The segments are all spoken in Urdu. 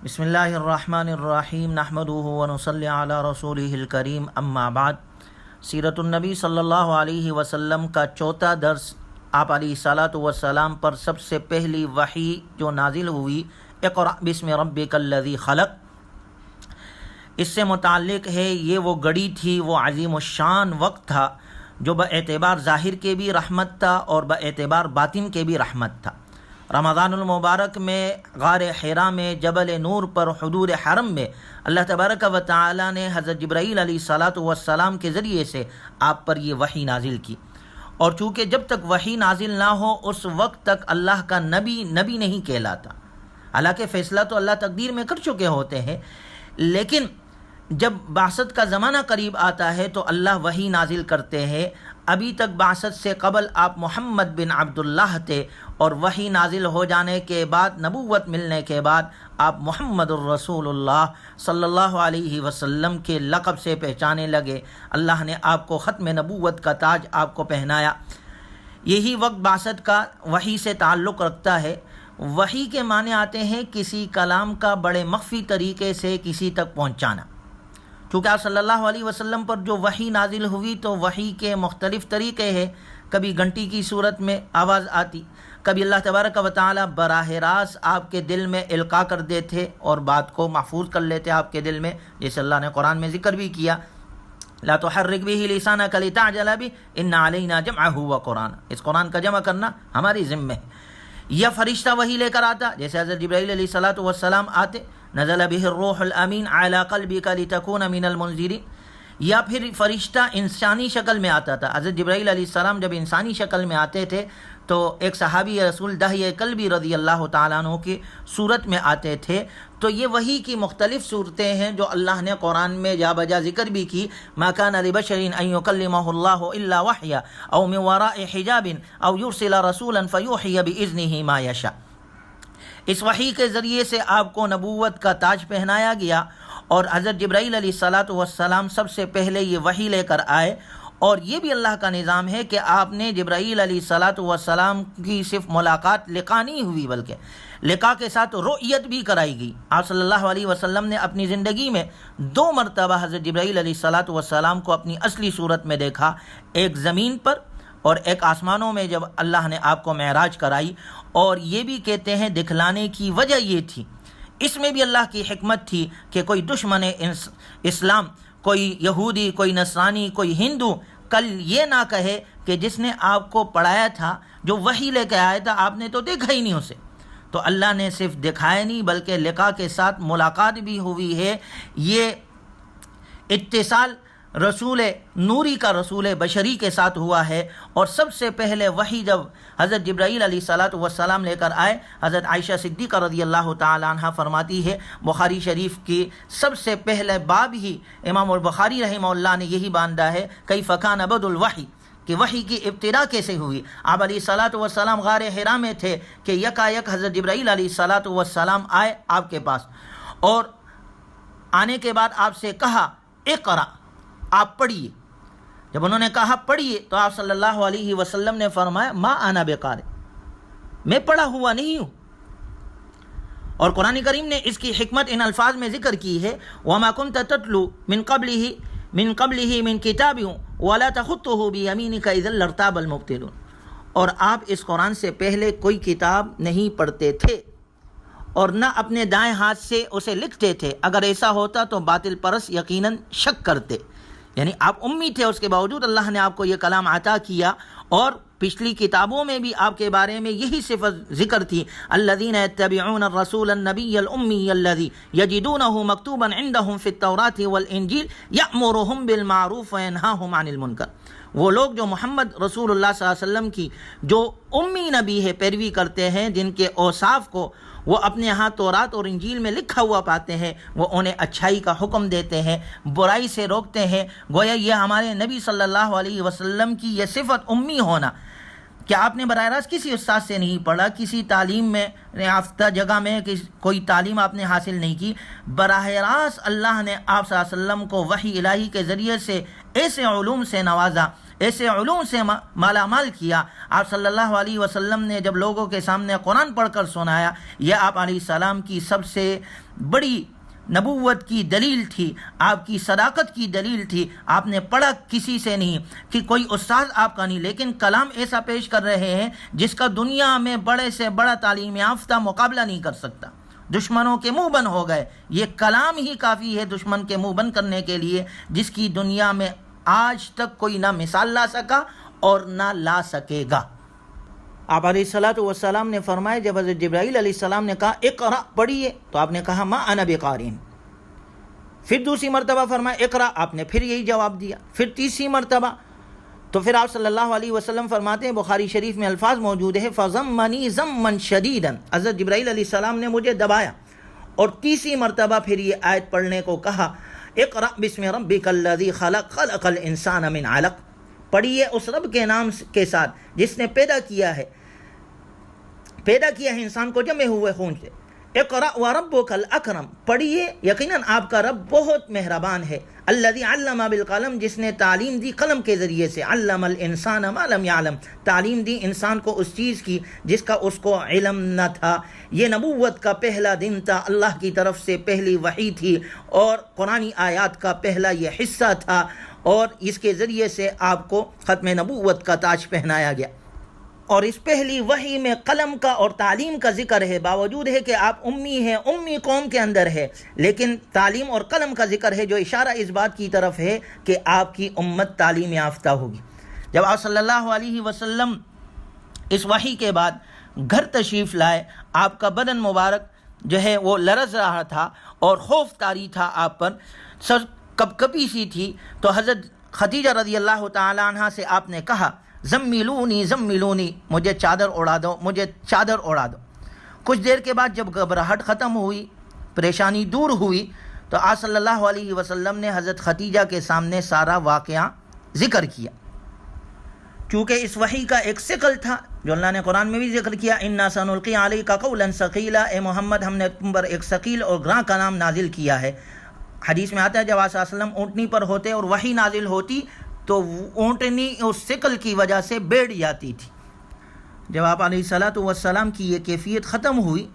بسم اللہ الرحمن الرحیم نحمدہ ونصلی علی رسولہ الکریم اما بعد۔ سیرت النبی صلی اللہ علیہ وسلم کا چوتھا درس آپ علیہ الصلاۃ والسلام پر سب سے پہلی وحی جو نازل ہوئی اقرأ بسم ربک الذی خلق، اس سے متعلق ہے۔ یہ وہ گھڑی تھی، وہ عظیم الشان وقت تھا جو باعتبار ظاہر کے بھی رحمت تھا اور باعتبار باطن کے بھی رحمت تھا۔ رمضان المبارک میں غار حرا میں جبل نور پر حضور حرم میں اللہ تبارک و تعالی نے حضرت جبرائیل علیہ الصلاۃ والسلام کے ذریعے سے آپ پر یہ وحی نازل کی، اور چونکہ جب تک وحی نازل نہ ہو اس وقت تک اللہ کا نبی نہیں کہلاتا۔ حالانکہ فیصلہ تو اللہ تقدیر میں کر چکے ہوتے ہیں، لیکن جب بعثت کا زمانہ قریب آتا ہے تو اللہ وحی نازل کرتے ہیں۔ ابھی تک بعثت سے قبل آپ محمد بن عبداللہ تھے، اور وحی نازل ہو جانے کے بعد، نبوت ملنے کے بعد آپ محمد الرسول اللہ صلی اللہ علیہ وسلم کے لقب سے پہچانے لگے۔ اللہ نے آپ کو ختم نبوت کا تاج آپ کو پہنایا۔ یہی وقت بعثت کا وحی سے تعلق رکھتا ہے۔ وحی کے معنی آتے ہیں کسی کلام کا بڑے مخفی طریقے سے کسی تک پہنچانا۔ چونکہ آپ صلی اللہ علیہ وسلم پر جو وحی نازل ہوئی تو وحی کے مختلف طریقے ہیں۔ کبھی گھنٹی کی صورت میں آواز آتی، کبھی اللہ تبارک و تعالی براہ راست آپ کے دل میں القاء کر دیتے اور بات کو محفوظ کر لیتے آپ کے دل میں، جیسے اللہ نے قرآن میں ذکر بھی کیا، لا تحرک به لسانک لتعجل به ان علینا جمعہ وقرآن، اس قرآن کا جمع کرنا ہماری ذمہ ہے۔ یا فرشتہ وحی لے کر آتا، جیسے حضرت جبرائیل علیہ الصلاۃ والسلام آتے، نزل به الروح الامین علی قلبک لتکون من المنذرین، یا پھر فرشتہ انسانی شکل میں آتا تھا۔ حضرت جبرائیل علیہ السلام جب انسانی شکل میں آتے تھے تو ایک صحابی رسول دحیہ کلبی رضی اللہ تعالیٰ عنہ کی صورت میں آتے تھے۔ تو یہ وحی کی مختلف صورتیں ہیں جو اللہ نے قرآن میں جا بجا ذکر بھی کی۔ ما کان لبشر ان یکلمہ اللہ الا وحیا او من وراء حجاب او یرسل رسولا فیوحی باذنہ ما یشاء۔ اس وحی کے ذریعے سے آپ کو نبوت کا تاج پہنایا گیا، اور حضرت جبرائیل علیہ الصلاۃ والسلام سب سے پہلے یہ وحی لے کر آئے۔ اور یہ بھی اللہ کا نظام ہے کہ آپ نے جبرائیل علیہ الصلاۃ والسلام کی صرف ملاقات لقاء نہیں ہوئی، بلکہ لقاء کے ساتھ رؤیت بھی کرائی گئی۔ آپ صلی اللہ علیہ وسلم نے اپنی زندگی میں 2 مرتبہ حضرت جبرائیل علیہ الصلاۃ والسلام کو اپنی اصلی صورت میں دیکھا، ایک زمین پر اور ایک آسمانوں میں جب اللہ نے آپ کو معراج کرائی۔ اور یہ بھی کہتے ہیں دکھلانے کی وجہ یہ تھی، اس میں بھی اللہ کی حکمت تھی کہ کوئی دشمن اسلام، کوئی یہودی، کوئی نصرانی، کوئی ہندو کل یہ نہ کہے کہ جس نے آپ کو پڑھایا تھا، جو وحی لے کے آیا تھا، آپ نے تو دیکھا ہی نہیں اسے۔ تو اللہ نے صرف دکھایا نہیں بلکہ لقاء کے ساتھ ملاقات بھی ہوئی ہے۔ یہ اتصال رسول نوری کا رسول بشری کے ساتھ ہوا ہے۔ اور سب سے پہلے وحی جب حضرت جبرائیل علیہ الصلاۃ والسلام لے کر آئے، حضرت عائشہ صدیقہ رضی اللہ تعالی عنہ فرماتی ہے، بخاری شریف کی سب سے پہلے باب ہی امام البخاری رحمہ اللہ نے یہی باندھا ہے، کیف کان بدء الوحی، کہ وحی کی ابتدا کیسے ہوئی۔ آپ علیہ الصلاۃ والسلام غار حرا میں تھے کہ یکایک حضرت جبرائیل علیہ الصلاۃ والسلام آئے آپ کے پاس، اور آنے کے بعد آپ سے کہا اقرأ، آپ پڑھیے۔ جب انہوں نے کہا پڑھیے تو آپ صلی اللہ علیہ وسلم نے فرمایا ما انا بقارئ، میں پڑھا ہوا نہیں ہوں۔ اور قرآن کریم نے اس کی حکمت ان الفاظ میں ذکر کی ہے، وما كنت تتلو من قبله من کتاب ولا تخطه بيمينك اذا لارتاب المبطلون، اور آپ اس قرآن سے پہلے کوئی کتاب نہیں پڑھتے تھے اور نہ اپنے دائیں ہاتھ سے اسے لکھتے تھے، اگر ایسا ہوتا تو باطل پرست یقیناً شک کرتے۔ یعنی آپ امی تھے، اس کے باوجود اللہ نے آپ کو یہ کلام عطا کیا۔ اور پچھلی کتابوں میں بھی آپ کے بارے میں یہی صفت ذکر تھی، الذین یتبعون الرسول النبی الامی الذی یجدونہ مکتوبا عندہم فی التوراۃ والانجیل یأمرہم بالمعروف وینہاہم عن المنکر۔ وہ لوگ جو محمد رسول اللہ صلی اللہ علیہ وسلم کی جو امی نبی ہے پیروی کرتے ہیں، جن کے اوصاف کو وہ اپنے ہاں تورات اور انجیل میں لکھا ہوا پاتے ہیں، وہ انہیں اچھائی کا حکم دیتے ہیں، برائی سے روکتے ہیں۔ گویا یہ ہمارے نبی صلی اللہ علیہ وسلم کی یہ صفت امی ہونا، کہ آپ نے براہ راست کسی استاد سے نہیں پڑھا، کسی تعلیم میں یافتہ جگہ میں کوئی تعلیم آپ نے حاصل نہیں کی، براہ راست اللہ نے آپ صلی اللہ علیہ وسلم کو وحی الہی کے ذریعے سے ایسے علوم سے نوازا ایسے علوم سے مالا مال کیا۔ آپ صلی اللہ علیہ وسلم نے جب لوگوں کے سامنے قرآن پڑھ کر سنایا، یہ آپ علیہ السلام کی سب سے بڑی نبوت کی دلیل تھی، آپ کی صداقت کی دلیل تھی۔ آپ نے پڑھا کسی سے نہیں، کہ کوئی استاذ آپ کا نہیں، لیکن کلام ایسا پیش کر رہے ہیں جس کا دنیا میں بڑے سے بڑا تعلیم یافتہ مقابلہ نہیں کر سکتا۔ دشمنوں کے منہ بند ہو گئے۔ یہ کلام ہی کافی ہے دشمن کے منہ بند کرنے کے لیے، جس کی دنیا میں آج تک کوئی نہ مثال لا سکا اور نہ لا سکے گا۔ آپ علیہ الصلوۃ والسلام نے فرمایا، جب حضرت جبرائیل علیہ السلام نے کہا اقرا پڑھیے، تو آپ نے کہا ما انا بقارئ۔ پھر دوسری مرتبہ فرمایا اقرا، آپ نے پھر یہی جواب دیا۔ پھر تیسری مرتبہ تو پھر آپ صلی اللہ علیہ وسلم فرماتے ہیں، بخاری شریف میں الفاظ موجود ہے، فضمنی ضما شدیدا، حضرت جبرائیل علیہ السلام نے مجھے دبایا، اور تیسری مرتبہ پھر یہ آیت پڑھنے کو کہا، اقرا بسم ربک الذی خلق خلق الانسان من علق، پڑھیے اس رب کے نام کے ساتھ جس نے پیدا کیا ہے انسان کو جمے ہوئے خون سے۔ اقرا وربک الاکرم، پڑھیے یقیناً آپ کا رب بہت مہربان ہے۔ الذی علم بالقلم، جس نے تعلیم دی قلم کے ذریعے سے۔ علم الانسان ما لم یعلم، تعلیم دی انسان کو اس چیز کی جس کا اس کو علم نہ تھا۔ یہ نبوت کا پہلا دن تھا، اللہ کی طرف سے پہلی وحی تھی، اور قرآنی آیات کا پہلا یہ حصہ تھا، اور اس کے ذریعے سے آپ کو ختم نبوت کا تاج پہنایا گیا۔ اور اس پہلی وحی میں قلم کا اور تعلیم کا ذکر ہے، باوجود ہے کہ آپ امی ہیں، امی قوم کے اندر ہے، لیکن تعلیم اور قلم کا ذکر ہے، جو اشارہ اس بات کی طرف ہے کہ آپ کی امت تعلیم یافتہ ہوگی۔ جب آپ صلی اللہ علیہ وسلم اس وحی کے بعد گھر تشریف لائے، آپ کا بدن مبارک جو ہے وہ لرز رہا تھا اور خوف طاری تھا، آپ پر سر کپکپی سی تھی، تو حضرت خدیجہ رضی اللہ تعالی عنہ سے آپ نے کہا، زملونی زملونی، مجھے چادر اڑا دو، مجھے چادر اڑا دو۔ کچھ دیر کے بعد جب گھبراہٹ ختم ہوئی، پریشانی دور ہوئی، تو آپ صلی اللہ علیہ وسلم نے حضرت خدیجہ کے سامنے سارا واقعہ ذکر کیا۔ چونکہ اس وحی کا ایک ثقل تھا، جو اللہ نے قرآن میں بھی ذکر کیا، انا سنلقی علیک قولا ثقیلا، اے محمد ہم نے تم پر ایک ثقیل اور گراں کلام نازل کیا ہے۔ حدیث میں آتا ہے جب آپ صلی اللہ علیہ وسلم اونٹنی پر ہوتے اور وحی نازل ہوتی تو اونٹنی اس ثقل کی وجہ سے بیٹھ جاتی تھی۔ جب آپ علیہ الصلوۃ والسلام کی یہ کیفیت ختم ہوئی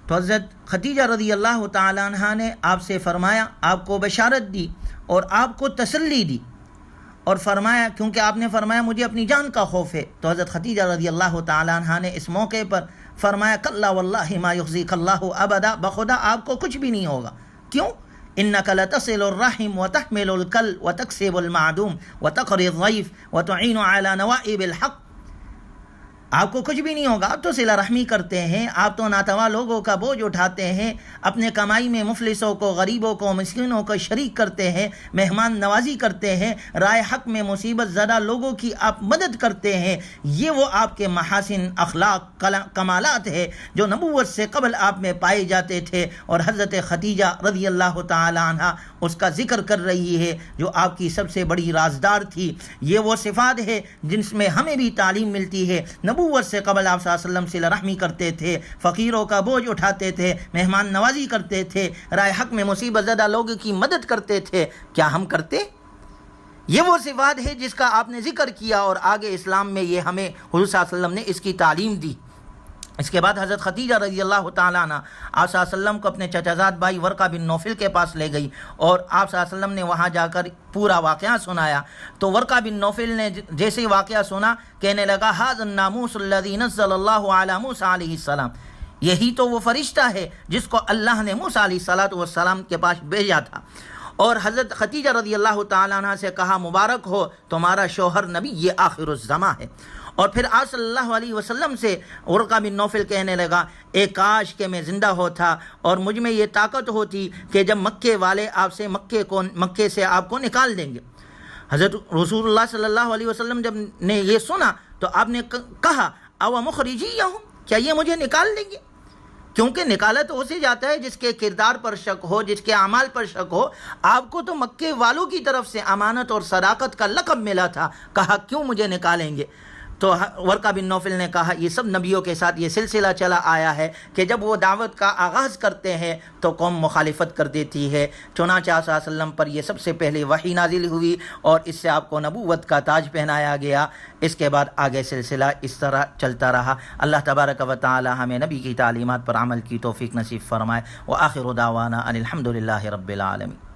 تو حضرت خدیجہ رضی اللہ تعالی عنہ نے آپ سے فرمایا، آپ کو بشارت دی اور آپ کو تسلی دی، اور فرمایا، کیونکہ آپ نے فرمایا مجھے اپنی جان کا خوف ہے، تو حضرت خدیجہ رضی اللہ تعالی عنہ نے اس موقع پر فرمایا، کلا واللہ ما یخزیک اللہ ابدا، بخدا آپ کو کچھ بھی نہیں ہوگا۔ کیوں؟ انک لتصل الرحم وتحمل الکل وتکسب المعدوم وتقری الضیف وتعین علی نوائب الحق، آپ کو کچھ بھی نہیں ہوگا، آپ تو صلہ رحمی کرتے ہیں، آپ تو ناتواں لوگوں کا بوجھ اٹھاتے ہیں، اپنے کمائی میں مفلسوں کو، غریبوں کو، مسکینوں کو شریک کرتے ہیں، مہمان نوازی کرتے ہیں، رائے حق میں مصیبت زدہ لوگوں کی آپ مدد کرتے ہیں۔ یہ وہ آپ کے محاسن، اخلاق، کمالات ہیں جو نبوت سے قبل آپ میں پائے جاتے تھے، اور حضرت خدیجہ رضی اللہ تعالی عنہ اس کا ذکر کر رہی ہے، جو آپ کی سب سے بڑی رازدار تھی۔ یہ وہ صفات ہے جن میں ہمیں بھی تعلیم ملتی ہے۔ نبوت سے قبل آپ صلی اللہ علیہ وسلم صلہ رحمی کرتے تھے، فقیروں کا بوجھ اٹھاتے تھے، مہمان نوازی کرتے تھے، رائے حق میں مصیبت زدہ لوگوں کی مدد کرتے تھے۔ کیا ہم کرتے؟ یہ وہ صفات ہے جس کا آپ نے ذکر کیا، اور آگے اسلام میں یہ ہمیں حضور صلی اللہ علیہ وسلم نے اس کی تعلیم دی۔ اس کے بعد حضرت خدیجہ رضی اللہ تعالیٰ عنہ آپ صلی اللہ علیہ وسلم کو اپنے چچا زاد بھائی ورقہ بن نوفل کے پاس لے گئی، اور آپ صلی اللہ علیہ وسلم نے وہاں جا کر پورا واقعہ سنایا۔ تو ورقہ بن نوفل نے جیسے ہی واقعہ سنا، کہنے لگا، ھذا الناموس الذی نزل اللہ علی موسیٰ علیہ السلام، یہی تو وہ فرشتہ ہے جس کو اللہ نے موسیٰ علیہ السلام کے پاس بھیجا تھا۔ اور حضرت خدیجہ رضی اللہ تعالیٰ عنہ سے کہا، مبارک ہو تمہارا شوہر نبی، یہ آخر الزماں ہے۔ اور پھر آپ صلی اللہ علیہ وسلم سے ورقہ بن نوفل کہنے لگا، اے کاش کہ میں زندہ ہوتا اور مجھ میں یہ طاقت ہوتی کہ جب مکے والے آپ سے مکے سے آپ کو نکال دیں گے۔ حضرت رسول اللہ صلی اللہ علیہ وسلم جب نے یہ سنا تو آپ نے کہا، او مخرجیہم، کیا یہ مجھے نکال دیں گے؟ کیونکہ نکالا تو اسے جاتا ہے جس کے کردار پر شک ہو، جس کے اعمال پر شک ہو۔ آپ کو تو مکے والوں کی طرف سے امانت اور صداقت کا لقب ملا تھا، کہا کیوں مجھے نکالیں گے؟ تو ورقہ بن نوفل نے کہا یہ سب نبیوں کے ساتھ یہ سلسلہ چلا آیا ہے کہ جب وہ دعوت کا آغاز کرتے ہیں تو قوم مخالفت کر دیتی ہے، چنانچہ آپ صلی اللہ علیہ وسلم پر یہ سب سے پہلے وحی نازل ہوئی اور اس سے آپ کو نبوت کا تاج پہنایا گیا۔ اس کے بعد آگے سلسلہ اس طرح چلتا رہا۔ اللہ تبارک و تعالی ہمیں نبی کی تعلیمات پر عمل کی توفیق نصیب فرمائے۔ وآخر دعوانا ان الحمد للہ رب العالمین۔